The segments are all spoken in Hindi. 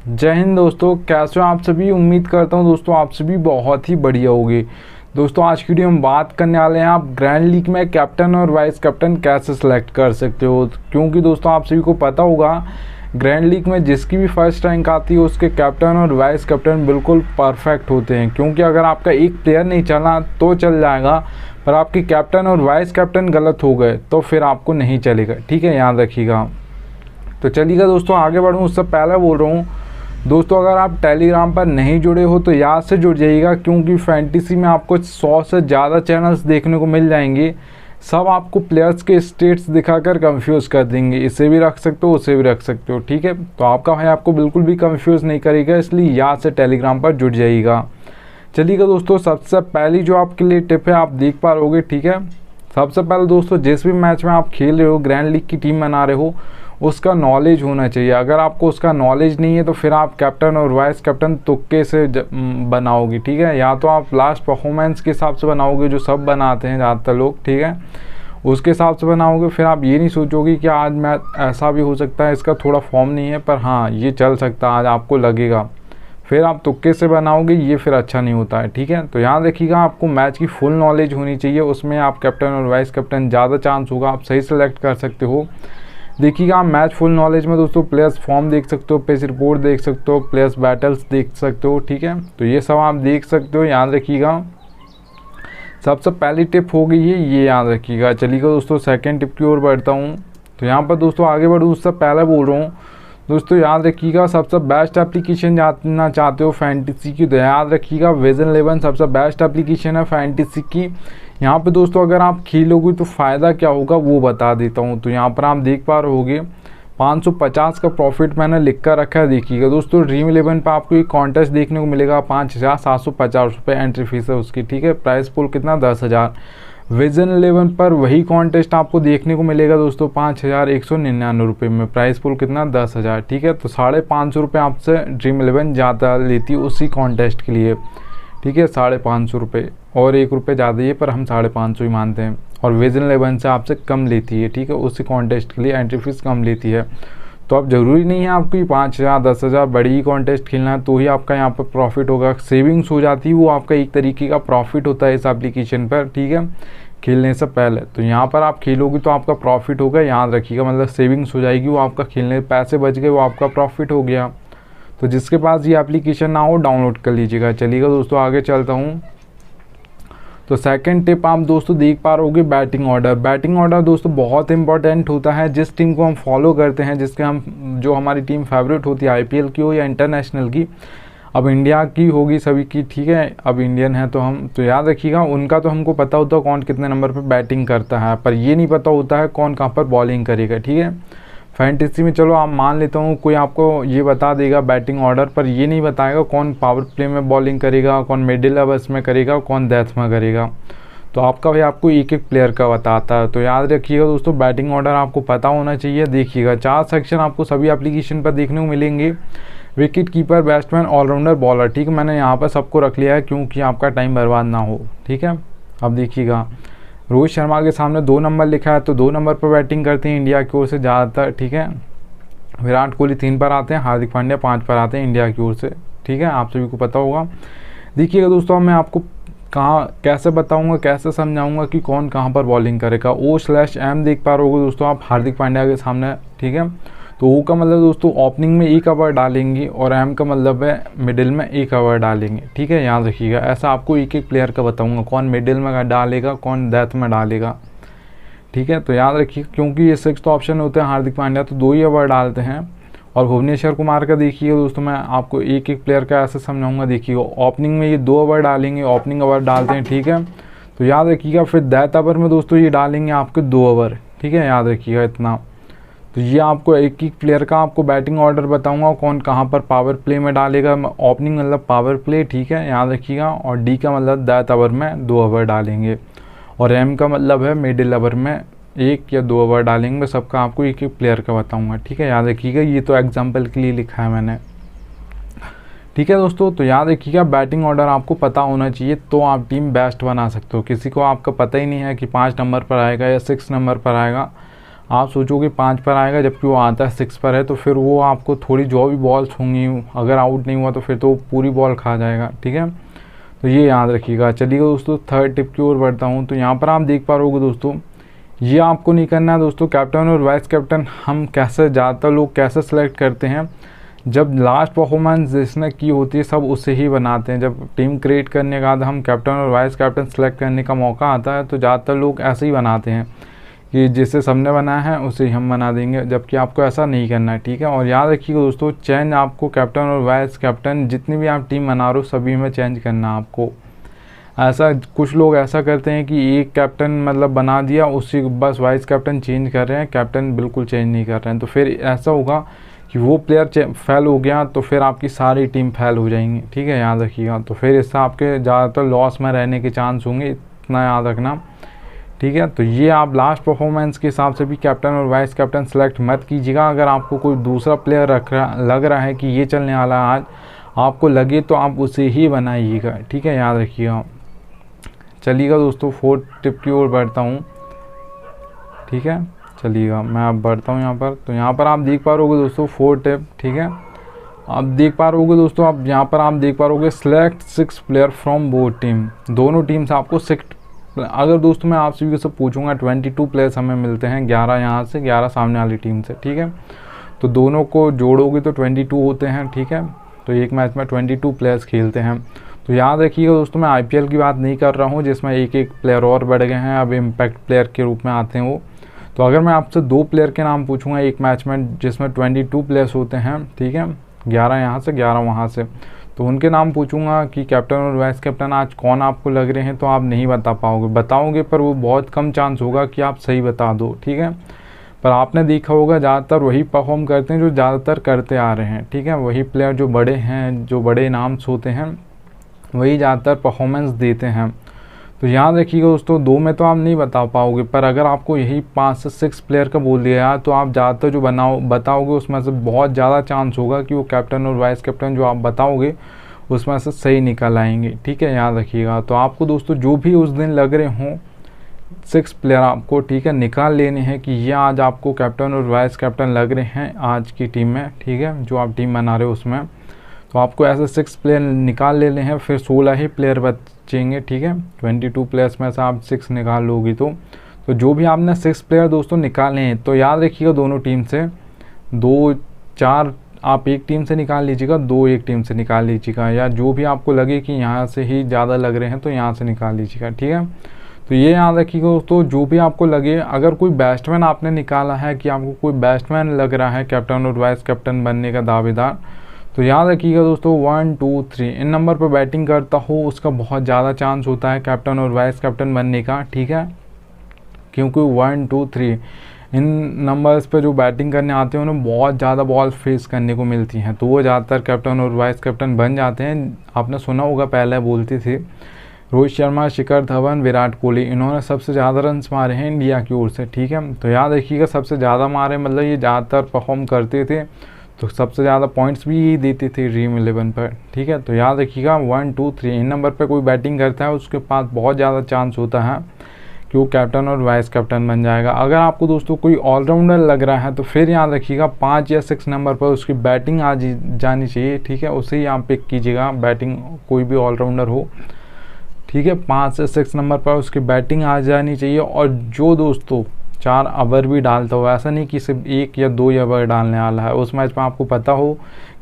जय हिंद दोस्तों, कैसे हो आप सभी। उम्मीद करता हूं दोस्तों आप सभी बहुत ही बढ़िया होंगे। दोस्तों आज की वीडियो में बात करने वाले हैं आप ग्रैंड लीग में कैप्टन और वाइस कैप्टन कैसे सेलेक्ट कर सकते हो। क्योंकि दोस्तों आप सभी को पता होगा ग्रैंड लीग में जिसकी भी फर्स्ट रैंक आती है उसके कैप्टन और वाइस कैप्टन बिल्कुल परफेक्ट होते हैं। क्योंकि अगर आपका एक प्लेयर नहीं चला तो चल जाएगा, पर आपके कैप्टन और वाइस कैप्टन गलत हो गए तो फिर आपको नहीं चलेगा। ठीक है, याद रखिएगा। तो चलिएगा दोस्तों आगे बढ़ूँ उससे पहले बोल रहा हूँ दोस्तों, अगर आप टेलीग्राम पर नहीं जुड़े हो तो याद से जुड़ जाइएगा। क्योंकि फैंटेसी में आपको 100 से ज़्यादा चैनल्स देखने को मिल जाएंगे। सब आपको प्लेयर्स के स्टेट्स दिखाकर कंफ्यूज कर देंगे, इसे भी रख सकते हो उसे भी रख सकते हो। ठीक है, तो आपका भाई आपको बिल्कुल भी कंफ्यूज नहीं करेगा, इसलिए याद से टेलीग्राम पर जुड़ जाइएगा। चलिएगा दोस्तों, सबसे पहली जो आपके लिए टिप है आप देख पा रहोगे। ठीक है, सबसे पहले दोस्तों जिस भी मैच में आप खेल रहे हो, ग्रैंड लीग की टीम बना रहे हो, उसका नॉलेज होना चाहिए। अगर आपको उसका नॉलेज नहीं है तो फिर आप कैप्टन और वाइस कैप्टन तुक्के से बनाओगे। ठीक है, या तो आप लास्ट परफॉर्मेंस के हिसाब से बनाओगे, जो सब बनाते हैं ज़्यादातर लोग। ठीक है, उसके हिसाब से बनाओगे। फिर आप ये नहीं सोचोगे कि आज मैच ऐसा भी हो सकता है, इसका थोड़ा फॉर्म नहीं है पर हाँ ये चल सकता है आज, आपको लगेगा। फिर आप तुक्के से बनाओगे, ये फिर अच्छा नहीं होता है। ठीक है, तो याद रखिएगा आपको मैच की फुल नॉलेज होनी चाहिए, उसमें आप कैप्टन और वाइस कैप्टन ज़्यादा चांस होगा, आप सही सेलेक्ट कर सकते हो। देखिएगा आप मैच फुल नॉलेज में दोस्तों प्लेयर्स फॉर्म देख सकते हो, पेस रिपोर्ट देख सकते हो, प्लेयर्स बैटल्स देख सकते हो। ठीक है, तो ये सब आप देख सकते हो, याद रखिएगा। सबसे पहली टिप हो गई है, ये याद रखिएगा। चलिएगा दोस्तों सेकंड टिप की ओर बढ़ता हूँ। तो यहाँ पर दोस्तों आगे बढ़ूँ उससे पहले बोल रहा हूँ दोस्तों, याद रखिएगा सबसे बेस्ट एप्लीकेशन जानना चाहते हो फैंटेसी की तो याद रखिएगा विजन 11 सबसे बेस्ट एप्लीकेशन है फैंटेसी की। यहाँ पे दोस्तों अगर आप खेलोगे तो फ़ायदा क्या होगा वो बता देता हूँ। तो यहाँ पर आप देख पा रहे होगे 550 का प्रॉफिट मैंने लिख कर रखा है। देखिएगा दोस्तों ड्रीम 11 पर आपको एक कॉन्टेस्ट देखने को मिलेगा, 5750 रुपये एंट्री फीस है उसकी। ठीक है, प्राइस पूल कितना 10,000। विजन 11 पर वही कॉन्टेस्ट आपको देखने को मिलेगा दोस्तों 5199 रुपये में, प्राइस पूल कितना 10,000। ठीक है, तो 550 रुपये आपसे ड्रीम 11 ज़्यादा लेती है उसी कॉन्टेस्ट के लिए। ठीक है, 550 रुपये और 1 रुपये ज़्यादा ही है, पर हम 550 ही मानते हैं। और विजन 11 से आपसे कम लेती है। ठीक है, उसी कॉन्टेस्ट के लिए एंट्री फीस कम लेती है। तो अब ज़रूरी नहीं है आपको 5,000 10,000 बड़ी ही कॉन्टेस्ट खेलना है तो ही आपका यहाँ पर प्रॉफिट होगा। सेविंग्स हो जाती है, वो आपका एक तरीके का प्रॉफिट होता है इस एप्लीकेशन पर। ठीक है, खेलने से पहले तो यहाँ पर आप खेलोगे तो आपका प्रॉफिट होगा, याद रखिएगा। मतलब सेविंग्स हो जाएगी, वो आपका खेलने पैसे बच गए, वो आपका प्रॉफिट हो गया। तो जिसके पास ये एप्लीकेशन ना हो डाउनलोड कर लीजिएगा। चलिएगा दोस्तों आगे चलता हूँ। तो सेकंड टिप आप दोस्तों देख पा रहोगे बैटिंग ऑर्डर। बैटिंग ऑर्डर दोस्तों बहुत इंपॉर्टेंट होता है। जिस टीम को हम फॉलो करते हैं, जिसके हम जो हमारी टीम फेवरेट होती है, आईपीएल की हो या इंटरनेशनल की, अब इंडिया की होगी सभी की। ठीक है, अब इंडियन है तो हम तो याद रखिएगा उनका तो हमको पता होता है कौन कितने नंबर पर बैटिंग करता है, पर ये नहीं पता होता है कौन कहाँ पर बॉलिंग करेगा। ठीक है, फैंटेसी में चलो आप मान लेता हूँ कोई आपको ये बता देगा बैटिंग ऑर्डर, पर ये नहीं बताएगा कौन पावर प्ले में बॉलिंग करेगा, कौन मिडिल ओवर्स में करेगा, कौन डेथ में करेगा। तो आपका भाई आपको एक एक प्लेयर का बताता है। तो याद रखिएगा दोस्तों बैटिंग ऑर्डर आपको पता होना चाहिए। देखिएगा 4 सेक्शन आपको सभी एप्लीकेशन पर देखने को मिलेंगे। Wicket keeper, batsman, allrounder, bowler. ठीक है, मैंने यहाँ पर सबको रख लिया है क्योंकि आपका टाइम बर्बाद ना हो। ठीक है, अब देखिएगा रोहित शर्मा के सामने 2 नंबर लिखा है तो 2 नंबर पर बैटिंग करते हैं इंडिया की ओर से ज़्यादातर। ठीक है, विराट कोहली 3 पर आते हैं, हार्दिक पांड्या 5 पर आते हैं इंडिया की ओर से। ठीक है, आप सभी को पता होगा। देखिएगा दोस्तों मैं आपको कहाँ कैसे बताऊंगा, कैसे समझाऊंगा कि कौन कहाँ पर बॉलिंग करेगा। O/M देख पा रहे होगे दोस्तों आप हार्दिक पांड्या के सामने। ठीक है, तो O का मतलब दोस्तों ओपनिंग में 1 ओवर डालेंगे और M का मतलब है मिडिल में 1 ओवर डालेंगे। ठीक है, याद रखिएगा। ऐसा आपको एक एक प्लेयर का बताऊंगा कौन मिडिल में डालेगा, कौन डेथ में डालेगा। ठीक है, तो याद रखिएगा क्योंकि ये 6th ऑप्शन होते हैं हार्दिक पांड्या तो 2 ही ओवर डालते हैं। और भुवनेश्वर कुमार का देखिए दोस्तों मैं आपको एक एक प्लेयर का ऐसे समझाऊंगा। देखिएगा ओपनिंग में ये 2 ओवर डालेंगे, ओपनिंग ओवर डालते हैं। ठीक है, तो याद रखिएगा फिर डेथ ओवर में दोस्तों ये डालेंगे आपके 2 ओवर। ठीक है, याद रखिएगा इतना। तो ये आपको एक एक प्लेयर का आपको बैटिंग ऑर्डर बताऊंगा कौन कहाँ पर पावर प्ले में डालेगा। ओपनिंग मतलब पावर प्ले। ठीक है, याद रखिएगा। और डी का मतलब डेथ ओवर में 2 ओवर डालेंगे। और एम का मतलब है मिडिल ओवर में 1 या 2 ओवर डालेंगे। मैं सबका आपको एक एक प्लेयर का बताऊंगा। ठीक है, याद रखिएगा। ये तो एग्जाम्पल के लिए लिखा है मैंने। ठीक है दोस्तों, तो याद रखिएगा बैटिंग ऑर्डर आपको पता होना चाहिए तो आप टीम बेस्ट बना सकते हो। किसी को आपका पता ही नहीं है कि 5 नंबर पर आएगा या 6 नंबर पर आएगा, आप सोचोगे 5 पर आएगा, जबकि वो आता है 6 पर है, तो फिर वो आपको थोड़ी जो भी बॉल्स होंगी, अगर आउट नहीं हुआ तो फिर तो पूरी बॉल खा जाएगा, ठीक है। तो ये याद रखिएगा। चलिए दोस्तों थर्ड टिप की ओर बढ़ता हूँ। तो यहाँ पर आप देख पा रहे होगे दोस्तों, ये आपको नहीं करना है दोस्तों। कैप्टन और वाइस कैप्टन हम कैसे, ज़्यादातर लोग कैसे सेलेक्ट करते हैं, जब लास्ट परफॉर्मेंस जिसने की होती है सब उसे ही बनाते हैं। जब टीम क्रिएट करने के बाद हम कैप्टन और वाइस कैप्टन सेलेक्ट करने का मौका आता है तो ज़्यादातर लोग ऐसे ही बनाते हैं कि जिसे सबने बनाया है उसे ही हम बना देंगे, जबकि आपको ऐसा नहीं करना है, ठीक है। और याद रखिएगा दोस्तों, चेंज आपको कैप्टन और वाइस कैप्टन जितनी भी आप टीम बना रहे हो सभी में चेंज करना है आपको। ऐसा कुछ लोग ऐसा करते हैं कि एक कैप्टन मतलब बना दिया, उसी बस वाइस कैप्टन चेंज कर रहे हैं, कैप्टन बिल्कुल चेंज नहीं कर रहे हैं। तो फिर ऐसा होगा कि वो प्लेयर फेल हो गया तो फिर आपकी सारी टीम फेल हो जाएंगी, ठीक है, याद रखिएगा। तो फिर इससे आपके ज़्यादातर लॉस में रहने के चांस होंगे, इतना याद रखना, ठीक है। तो ये आप लास्ट परफॉर्मेंस के हिसाब से भी कैप्टन और वाइस कैप्टन सेलेक्ट मत कीजिएगा। अगर आपको कोई दूसरा प्लेयर लग रहा है कि ये चलने वाला है आज, आपको लगे तो आप उसे ही बनाइएगा, ठीक है, याद रखिएगा। चलिएगा दोस्तों फोर्थ टिप की ओर बढ़ता हूँ, ठीक है। चलिएगा मैं अब बढ़ता हूँ यहाँ पर। तो यहाँ पर आप देख पा रहे होगे दोस्तों फोर्थ टिप, ठीक है। आप देख पा रहे होगे दोस्तों, आप यहाँ पर आप देख पा रहे होगे select 6 player from both team. दोनों टीम से आपको 6, अगर दोस्तों मैं आपसे भी पूछूंगा 22 प्लेयर्स हमें मिलते हैं, 11 यहाँ से 11 सामने वाली टीम से, ठीक है। तो दोनों को जोड़ोगे तो 22 होते हैं, ठीक है। तो एक मैच में 22 प्लेयर्स खेलते हैं। तो याद रखिएगा दोस्तों, मैं आईपीएल की बात नहीं कर रहा हूँ जिसमें एक प्लेयर और बढ़ गए हैं, अब इम्पैक्ट प्लेयर के रूप में आते हैं वो। तो अगर मैं आपसे 2 प्लेयर के नाम पूछूंगा एक मैच में जिसमें 22 प्लेयर्स होते हैं, ठीक है, 11 यहाँ से 11 वहाँ से, तो उनके नाम पूछूंगा कि कैप्टन और वाइस कैप्टन आज कौन आपको लग रहे हैं, तो आप नहीं बता पाओगे। बताओगे पर वो बहुत कम चांस होगा कि आप सही बता दो, ठीक है। पर आपने देखा होगा ज़्यादातर वही परफॉर्म करते हैं जो ज़्यादातर करते आ रहे हैं, ठीक है। वही प्लेयर जो बड़े हैं, जो बड़े इनाम्स होते हैं, वही ज़्यादातर परफॉर्मेंस देते हैं। तो याद रखिएगा दोस्तों, 2 में तो आप नहीं बता पाओगे, पर अगर आपको यही 5 से 6 प्लेयर का बोल दिया तो आप ज़्यादातर जो बताओगे उसमें से बहुत ज़्यादा चांस होगा कि वो कैप्टन और वाइस कैप्टन जो आप बताओगे उसमें से सही निकल आएंगे, ठीक है, याद रखिएगा। तो आपको दोस्तों जो भी उस दिन लग रहे हों 6 प्लेयर आपको, ठीक है, निकाल लेने हैं कि ये आज आपको कैप्टन और वाइस कैप्टन लग रहे हैं आज की टीम में, ठीक है, जो आप टीम बना रहे हो उसमें। तो आपको ऐसे 6 प्लेयर निकाल लेने हैं, फिर 16 ही प्लेयर बचेंगे, ठीक है। 22 प्लेयर्स में से आप 6 निकाल लोगी तो जो भी आपने 6 प्लेयर दोस्तों निकाले हैं, तो याद रखिएगा दोनों टीम से 2, 4 आप एक टीम से निकाल लीजिएगा, 2 एक टीम से निकाल लीजिएगा, या जो भी आपको लगे कि यहाँ से ही ज़्यादा लग रहे हैं तो यहाँ से निकाल लीजिएगा, ठीक है। तो ये याद रखिएगा दोस्तों, जो भी आपको लगे, अगर कोई बैट्समैन आपने निकाला है कि आपको कोई बैट्समैन लग रहा है कैप्टन और वाइस कैप्टन बनने का दावेदार, तो याद रखिएगा दोस्तों 1, 2, 3 इन नंबर पर बैटिंग करता हो उसका बहुत ज़्यादा चांस होता है कैप्टन और वाइस कैप्टन बनने का, ठीक है। क्योंकि 1, 2, 3 इन नंबर्स पे जो बैटिंग करने आते हैं उन्हें बहुत ज़्यादा बॉल फेस करने को मिलती हैं, तो वो ज़्यादातर कैप्टन और वाइस कैप्टन बन जाते हैं। आपने सुना होगा पहले बोलती थी रोहित शर्मा, शिखर धवन, विराट कोहली, इन्होंने सबसे ज़्यादा रन्स मारे हैं इंडिया की ओर से, ठीक है। तो याद रखिएगा सबसे ज़्यादा मारे मतलब ये ज़्यादातर परफॉर्म करते थे, तो सबसे ज़्यादा पॉइंट्स भी यही देते थे ड्रीम 11 पर, ठीक है। तो याद रखिएगा 1, 2, 3 इन नंबर पर कोई बैटिंग करता है उसके पास बहुत ज़्यादा चांस होता है कि वो कैप्टन और वाइस कैप्टन बन जाएगा। अगर आपको दोस्तों कोई ऑलराउंडर लग रहा है तो फिर याद रखिएगा 5 या 6 नंबर पर उसकी बैटिंग आ जानी चाहिए, ठीक है, उसे ही आप पिक कीजिएगा, बैटिंग कोई भी ऑलराउंडर हो, ठीक है। 5 से 6 नंबर पर उसकी बैटिंग आ जानी चाहिए। और जो दोस्तों 4 ओवर भी डालता हो, ऐसा नहीं कि सिर्फ 1 या 2 ओवर डालने वाला है, उस मैच में आपको पता हो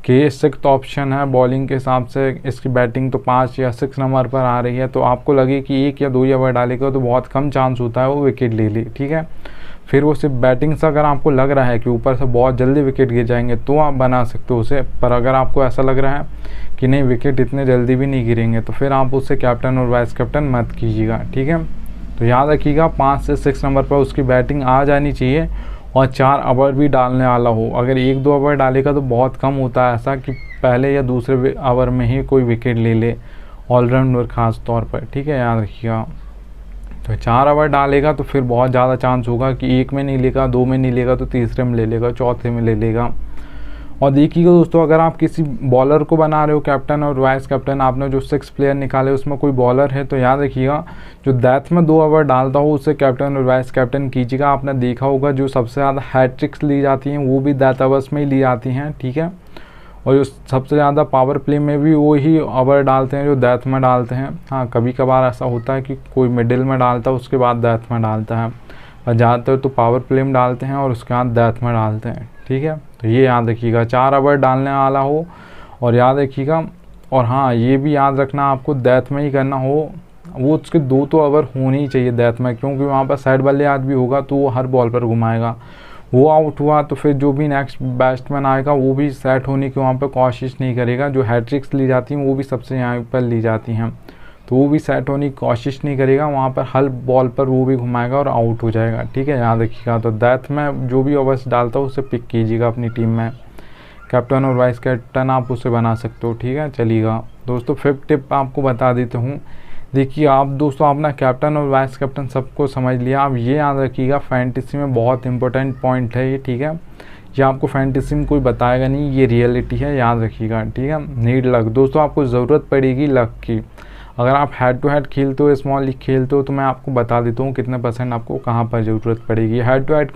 कि ये 6th ऑप्शन है बॉलिंग के हिसाब से, इसकी बैटिंग तो 5 या 6 नंबर पर आ रही है, तो आपको लगे कि 1 या 2 ओवर डालेगा तो बहुत कम चांस होता है वो विकेट ले ले, ठीक है। फिर वो सिर्फ बैटिंग से अगर आपको लग रहा है कि ऊपर से बहुत जल्दी विकेट गिर जाएंगे तो आप बना सकते हो उसे, पर अगर आपको ऐसा लग रहा है कि नहीं विकेट इतने जल्दी भी नहीं गिरेंगे तो फिर आप उससे कैप्टन और वाइस कैप्टन मत कीजिएगा, ठीक है। तो याद रखिएगा 5 से 6 नंबर पर उसकी बैटिंग आ जानी चाहिए और 4 ओवर भी डालने वाला हो। अगर 1-2 ओवर डालेगा तो बहुत कम होता है ऐसा कि पहले या दूसरे ओवर में ही कोई विकेट ले ले, ऑलराउंडर खास तौर पर, ठीक है, याद रखिएगा। तो 4 ओवर डालेगा तो फिर बहुत ज़्यादा चांस होगा कि 1 में नहीं लेगा, 2 में नहीं लेगा तो तीसरे में ले लेगा, चौथे में ले लेगा। और देखिएगा दोस्तों, अगर आप किसी बॉलर को बना रहे हो कैप्टन और वाइस कैप्टन, आपने जो 6 प्लेयर निकाले उसमें कोई बॉलर है, तो याद रखिएगा जो डेथ में 2 ओवर डालता हो उसे कैप्टन और वाइस कैप्टन कीजिएगा। आपने देखा होगा जो सबसे ज़्यादा हैट्रिक्स ली जाती हैं वो भी डेथ ओवर्स में ही ली जाती हैं, ठीक है। और जो सबसे ज़्यादा पावर प्ले में भी वो ही ओवर डालते हैं जो डेथ में डालते हैं। हाँ, कभी कभार ऐसा होता है कि कोई मिडिल में डालता है उसके बाद डेथ में डालता है, और ज़्यादातर तो पावर प्ले में डालते हैं और उसके बाद डेथ में डालते हैं, ठीक है। तो ये याद रखिएगा, 4 ओवर डालने वाला हो और याद रखिएगा। और हाँ, ये भी याद रखना आपको डेथ में ही करना हो, वो उसके 2 तो ओवर होने ही चाहिए डेथ में, क्योंकि वहाँ पर साइड बल्लेबाज भी होगा तो वो हर बॉल पर घुमाएगा। वो आउट हुआ तो फिर जो भी नेक्स्ट बैट्समैन आएगा वो भी सेट होने की वहाँ पर कोशिश नहीं करेगा। जो हैट्रिक्स ली जाती हैं वो भी सबसे यहाँ पर ली जाती हैं, तो वो भी सेट होने की कोशिश नहीं करेगा, वहाँ पर हर बॉल पर वो भी घुमाएगा और आउट हो जाएगा, ठीक है, याद रखिएगा। तो डेथ में जो भी ओवर्स डालता हो उसे पिक कीजिएगा अपनी टीम में, कैप्टन और वाइस कैप्टन आप उसे बना सकते हो, ठीक है। चलिएगा दोस्तों, 5th टिप आपको बता देता हूँ। देखिए आप दोस्तों, अपना कैप्टन और वाइस कैप्टन सबको समझ लिया, आप ये याद रखिएगा फैंटेसी में बहुत इंपॉर्टेंट पॉइंट है ये, ठीक है। ये आपको फैंटेसी में कोई बताएगा नहीं, ये रियलिटी है, याद रखिएगा, ठीक है। नीड लक दोस्तों, आपको ज़रूरत पड़ेगी लक की। अगर आप हेड टू हेड खेलते हो, स्मॉल लीग खेलते हो, तो मैं आपको बता देता हूँ कितने % आपको कहाँ पर ज़रूरत पड़ेगी। Head to head